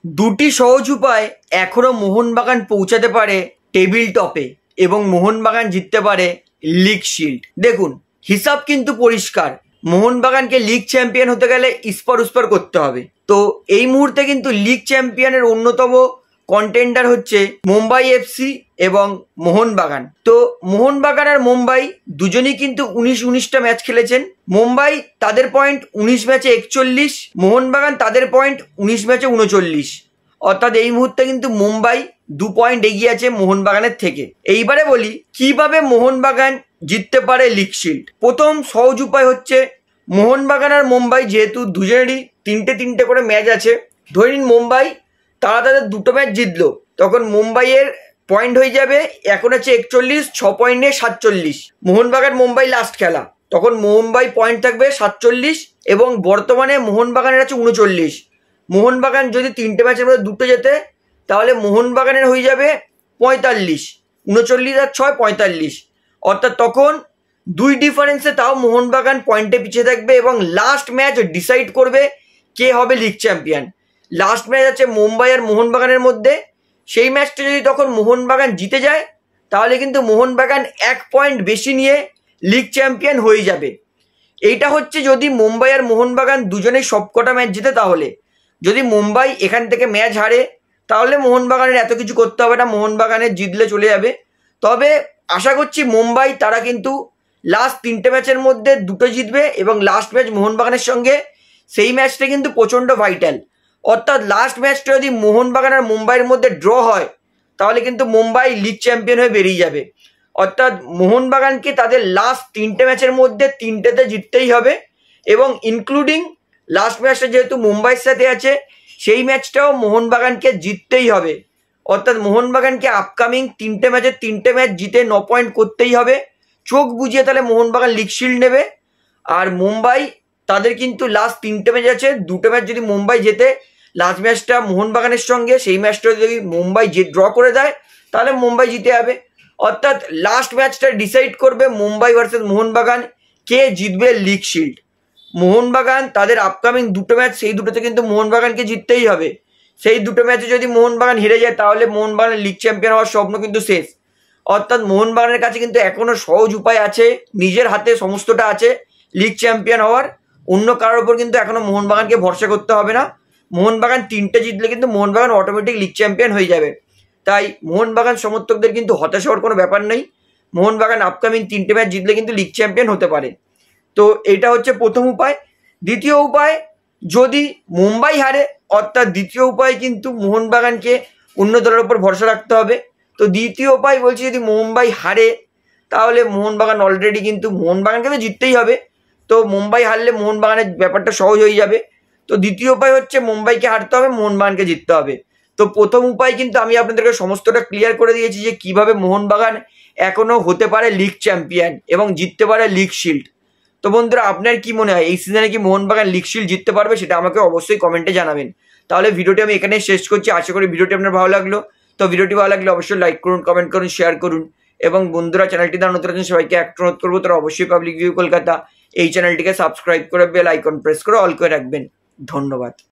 দুটি সহজ উপায় এখনও মোহনবাগান পৌঁছাতে পারে টেবিল টপে এবং মোহনবাগান জিততে পারে লিগ শিল্ড। দেখুন, হিসাব কিন্তু পরিষ্কার। মোহনবাগানকে লিগ চ্যাম্পিয়ন হতে গেলে ইস্পার উস্পার করতে হবে। তো এই মুহূর্তে কিন্তু লিগ চ্যাম্পিয়নের অন্যতম কন্টেন্ডার হচ্ছে মুম্বাই এফসি এবং মোহনবাগান। তো মোহনবাগান আর মুম্বাই দুজনেই কিন্তু 19-19টা ম্যাচ খেলেছেন। মুম্বাই তাদের পয়েন্ট 19 ম্যাচে 41, মোহনবাগান তাদের পয়েন্ট 19 ম্যাচে 39। অর্থাৎ এই মুহূর্তে কিন্তু মুম্বাই 2 পয়েন্ট এগিয়ে আছে মোহনবাগানের থেকে। এইবারে বলি কিভাবে মোহনবাগান জিততে পারে লিগ শিল্ড। প্রথম সহজ উপায় হচ্ছে মোহনবাগান আর মুম্বাই যেহেতু দুজনেরই 3টে করে ম্যাচ আছে, ধরে নিন মুম্বাই তারা তাদের 2টো ম্যাচ জিতলো, তখন মুম্বাইয়ের পয়েন্ট হয়ে যাবে এখন আছে 41, 6 পয়েন্ট নিয়ে 47। মোহনবাগান মুম্বাই লাস্ট খেলা, তখন মুম্বাই পয়েন্ট থাকবে 47 এবং বর্তমানে মোহনবাগানের আছে 39। মোহনবাগান যদি 3টে ম্যাচের মধ্যে 2টো জেতে তাহলে মোহনবাগানের হয়ে যাবে 45, 39 আর 6 45। অর্থাৎ তখন 2 ডিফারেন্সে তাও মোহনবাগান পয়েন্টে পিছিয়ে থাকবে এবং লাস্ট ম্যাচ ডিসাইড করবে কে হবে লিগ চ্যাম্পিয়ন। লাস্ট ম্যাচ আছে মুম্বাই আর মোহনবাগানের মধ্যে, সেই ম্যাচটা যদি তখন মোহনবাগান জিতে যায় তাহলে কিন্তু মোহনবাগান 1 পয়েন্ট বেশি নিয়ে লিগ চ্যাম্পিয়ন হয়ে যাবে। এইটা হচ্ছে যদি মুম্বাই আর মোহনবাগান দুজনেই সবকটা ম্যাচ জিতে। তাহলে যদি মুম্বাই এখান থেকে ম্যাচ হারে তাহলে মোহনবাগানের এত কিছু করতে হবে না, মোহনবাগানের জিতলে চলে যাবে। তবে আশা করছি মুম্বাই তারা কিন্তু লাস্ট 3টে ম্যাচের মধ্যে 2টো জিতবে এবং লাস্ট ম্যাচ মোহনবাগানের সঙ্গে সেই ম্যাচটা কিন্তু প্রচণ্ড ভাইটাল। অর্থাৎ লাস্ট ম্যাচটা যদি মোহনবাগান আর মুম্বাইয়ের মধ্যে ড্র হয় তাহলে কিন্তু মুম্বাই লিগ চ্যাম্পিয়ন হয়ে বেরিয়ে যাবে। অর্থাৎ মোহনবাগানকে তাদের লাস্ট 3টে ম্যাচের মধ্যে 3টেতে জিততেই হবে এবং ইনক্লুডিং লাস্ট ম্যাচটা যেহেতু মুম্বাইয়ের সাথে আছে সেই ম্যাচটাও মোহনবাগানকে জিততেই হবে। অর্থাৎ মোহনবাগানকে আপকামিং 3টে ম্যাচের 3টে ম্যাচ জিতে 9 পয়েন্ট করতেই হবে। চোখ বুঝিয়ে তাহলে মোহনবাগান লিগ শিল্ড নেবে। আর মুম্বাই তাদের কিন্তু লাস্ট 3টে ম্যাচ আছে, 2টো ম্যাচ যদি মুম্বাই জেতে লাস্ট ম্যাচটা মোহনবাগানের সঙ্গে সেই ম্যাচটা যদি মুম্বাই ড্র করে দেয় তাহলে মুম্বাই জিতে যাবে। অর্থাৎ লাস্ট ম্যাচটা ডিসাইড করবে মুম্বাই ভার্সেস মোহনবাগান কে জিতবে লিগ শিল্ড। মোহনবাগান তাদের আপকামিং 2টো ম্যাচ, সেই 2টোতে কিন্তু মোহনবাগানকে জিততেই হবে। সেই 2টো ম্যাচে যদি মোহনবাগান হেরে যায় তাহলে মোহনবাগানের লিগ চ্যাম্পিয়ন হওয়ার স্বপ্ন কিন্তু শেষ। অর্থাৎ মোহনবাগানের কাছে কিন্তু এখনও সহজ উপায় আছে, নিজের হাতে সমস্তটা আছে লিগ চ্যাম্পিয়ন হওয়ার। অন্য কারোর ওপর কিন্তু এখনও মোহনবাগানকে ভরসা করতে হবে না। মোহনবাগান 3টে জিতলে কিন্তু মোহনবাগান অটোমেটিক লিগ চ্যাম্পিয়ন হয়ে যাবে। তাই মোহনবাগান সমর্থকদের কিন্তু হতাশ হওয়ার কোনো ব্যাপার নেই। মোহনবাগান আপকামিং 3টে ম্যাচ জিতলে কিন্তু লিগ চ্যাম্পিয়ন হতে পারে। তো এটা হচ্ছে প্রথম উপায়। দ্বিতীয় উপায়, যদি মুম্বাই হারে, অর্থাৎ দ্বিতীয় উপায় কিন্তু মোহনবাগানকে অন্য দলের ওপর ভরসা রাখতে হবে। তো দ্বিতীয় উপায় বলছি, যদি মুম্বাই হারে তাহলে মোহনবাগান অলরেডি কিন্তু মোহনবাগানকে তো জিততেই হবে। তো মুম্বাই হারলে মোহনবাগানের ব্যাপারটা সহজ হয়ে যাবে। তো দ্বিতীয় উপায় হচ্ছে মুম্বাইকে হারতে হবে, মোহনবাগানকে জিততে হবে। তো প্রথম উপায় কিন্তু আমি আপনাদেরকে সমস্তটা ক্লিয়ার করে দিয়েছি যে কিভাবে মোহনবাগান এখনও হতে পারে লিগ চ্যাম্পিয়ন এবং জিততে পারে লিগ শিল্ড। তো বন্ধুরা, আপনার কি মনে হয় এই সিজনে কি মোহনবাগান লিগ শিল্ড জিততে পারবে? সেটা আমাকে অবশ্যই কমেন্টে জানাবেন। তাহলে ভিডিওটি আমি এখানে শেষ করছি। আশা করি ভিডিওটি আপনার ভালো লাগলো। তো ভিডিওটি ভালো লাগলে অবশ্যই লাইক করুন, কমেন্ট করুন, শেয়ার করুন এবং বন্ধুরা চ্যানেলটি দ্বারা নতুন আছেন সবাইকে একটা অনুরোধ করবো তারা অবশ্যই পাবলিক ভিউ কলকাতা এই চ্যানেলটিকে সাবস্ক্রাইব করে বেল আইকন প্রেস করে অল করে রাখবেন। ধন্যবাদ।